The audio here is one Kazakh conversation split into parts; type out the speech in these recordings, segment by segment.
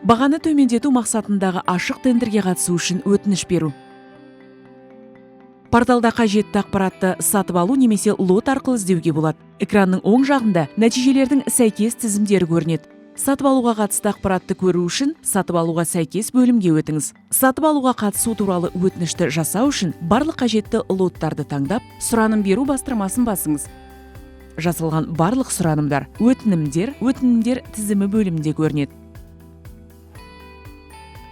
Бағаны төмендету мақсатындағы ашық тендерге қатысу үшін өтініш беру. Порталда қажетті ақпаратты сатып алу немесе лот арқылы іздеуге болады. Экранның оң жағында нәтижелердің сәйкес тізімдері көрінеді. Сатып алуға қатысты ақпаратты көру үшін сатып алуға сәйкес бөлімге өтіңіз. Сатып алуға қатысу туралы өтінішті жасау үшін барлық қажетті лоттарды таңдап, сұраным беру бастырмасын басыңыз. Жасалған барлық сұранымдар өтінімдер тізімі бөлімінде көрінеді.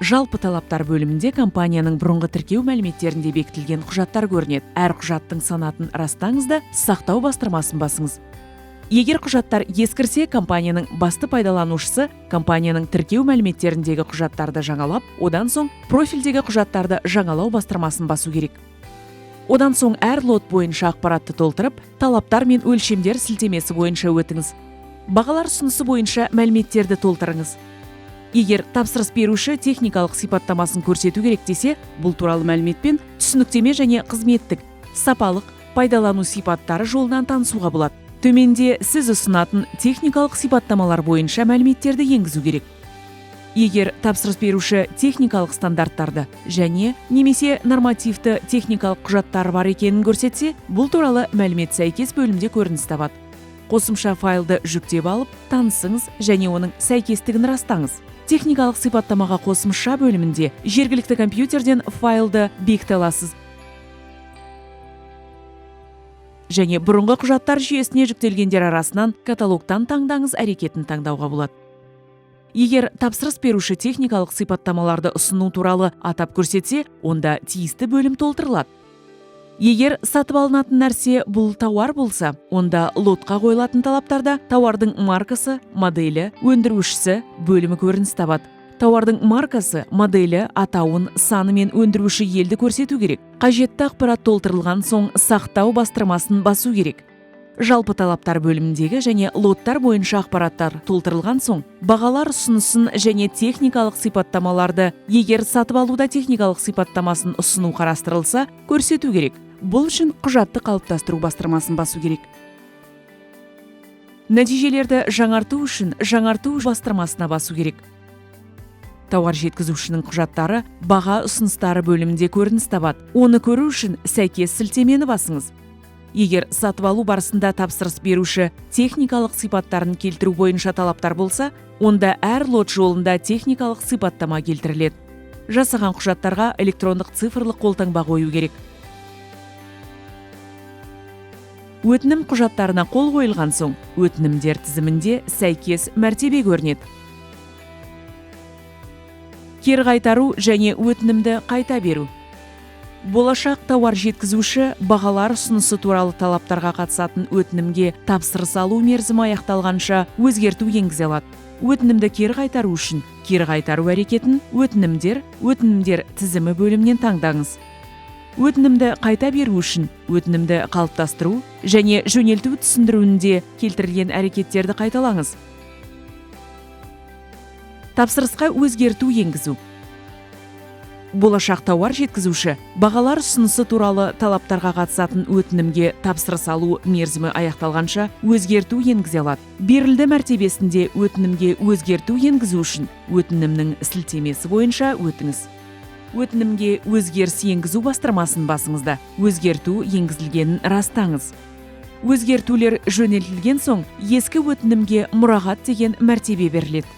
Жалпы талаптар бөлімінде компанияның бұрынғы тіркеу мәліметтерінде бекітілген құжаттар көрінеді. Әр құжаттың санатын растаңыз да сақтау бастырмасын басыңыз. Егер құжаттар ескірсе, компанияның басты пайдаланушысы компанияның тіркеу мәліметтеріндегі құжаттарды жаңалап, одан соң профильдегі құжаттарды жаңалау бастырмасын басу керек. Одан соң әр лот бойынша ақпаратты толтырып, талаптар мен өлшемдер сілтемесі бойынша өтіңіз. Бағалар ұсынысы бойынша мәліметтерді толтырыңыз. Егер тапсырыс беруші техникалық сипаттамасын көрсету керек десе, бұл туралы мәліметпен түсініктеме және қызметтік, сапалық, пайдалану сипаттары жолынан танысуға болады. Төменде сіз ұсынатын техникалық сипаттамалар бойынша мәліметтерді енгізу керек. Егер тапсырыс беруші техникалық стандарттарды және немесе нормативті техникалық құжаттар бар екенін көрсетсе, бұл туралы мәлімет сәйкес бөлімде көрініс табады. Қосымша файлды жүктеп алып, танысыңыз және оның сәйкестігін растаңыз. Техникалық сипаттамаға қосымша бөлімінде жергілікті компьютерден файлды бекіте аласыз. Және бұрынғы құжаттар жүйесіне жүктелгендер арасынан каталогтан таңдаңыз әрекетін таңдауға болады. Егер тапсырыс беруші техникалық сипаттамаларды ұсыну туралы атап көрсетсе, онда тиісті бөлім толтырылады. Егер сатып алынатын нәрсе бұл тауар болса, онда лотқа қойылатын талаптарда тауардың маркасы, моделі, өндірушісі бөлімі көрініс табады. Тауардың маркасы, моделі, атауын, саны мен өндіруші елді көрсету керек. Қажетті ақпарат толтырылған соң сақтау бастырмасын басу керек. Жалпы талаптар бөліміндегі және лоттар бойынша ақпараттар толтырылған соң, бағалар ұсынысын және техникалық сипаттамаларды, егер сатып алуда техникалық сипаттамасын ұсыну қарастырылса, көрсету керек. Бұл үшін құжатты қалыптастыру бастырмасын басу керек. Нәтижелерді жаңарту үшін жаңарту бастырмасына басу керек. Тауар жеткізушінің құжаттары баға ұсыныстары бөлімінде көрініс табады. Оны көру үшін сәйкес сілтемені басыңыз. Егер сатып алу барысында тапсырыс беруші техникалық сипаттарын келтіру бойынша талаптар болса, онда әр лот жолында техникалық сипаттама келтіріледі. Жасаған құжаттарға электрондық цифрлық қолтаңба қою керек. Өтінім құжаттарына қол қойылған соң, өтінімдер тізімінде сәйкес мәртебе көрінеді. Кері қайтару және өтінімді қайта беру. Болашақ тауар жеткізуші бағалар ұсынысы туралы талаптарға қатысатын өтінімге тапсырыс алу мерзімі аяқталғанша өзгерту енгізе алады. Өтінімді кері қайтару үшін кері қайтару әрекетін өтінімдер тізімі бөлімінен таңдаңыз. Өтінімді қайта беру үшін өтінімді қалыптастыру және жөнелту түсіндіруінде келтірілген әрекеттерді қайталаңыз. Тапсырысқа өзгерту енгізу. Болашақ тауар жеткізуші бағалар ұсынысы туралы талаптарға қатысатын өтінімге тапсырыс алу мерзімі аяқталғанша өзгерту енгізе алады. Берілді мәртебесінде өтінімге өзгерту енгізу үшін өтінімнің сілтемесі бойынша өтіңіз. Өтінімге өзгеріс енгізу бастырмасын басыңызда өзгерту енгізілгенін растаңыз. Өзгертулер жөнелтілген соң ескі өтінімге мұрағат деген мәртебе беріледі.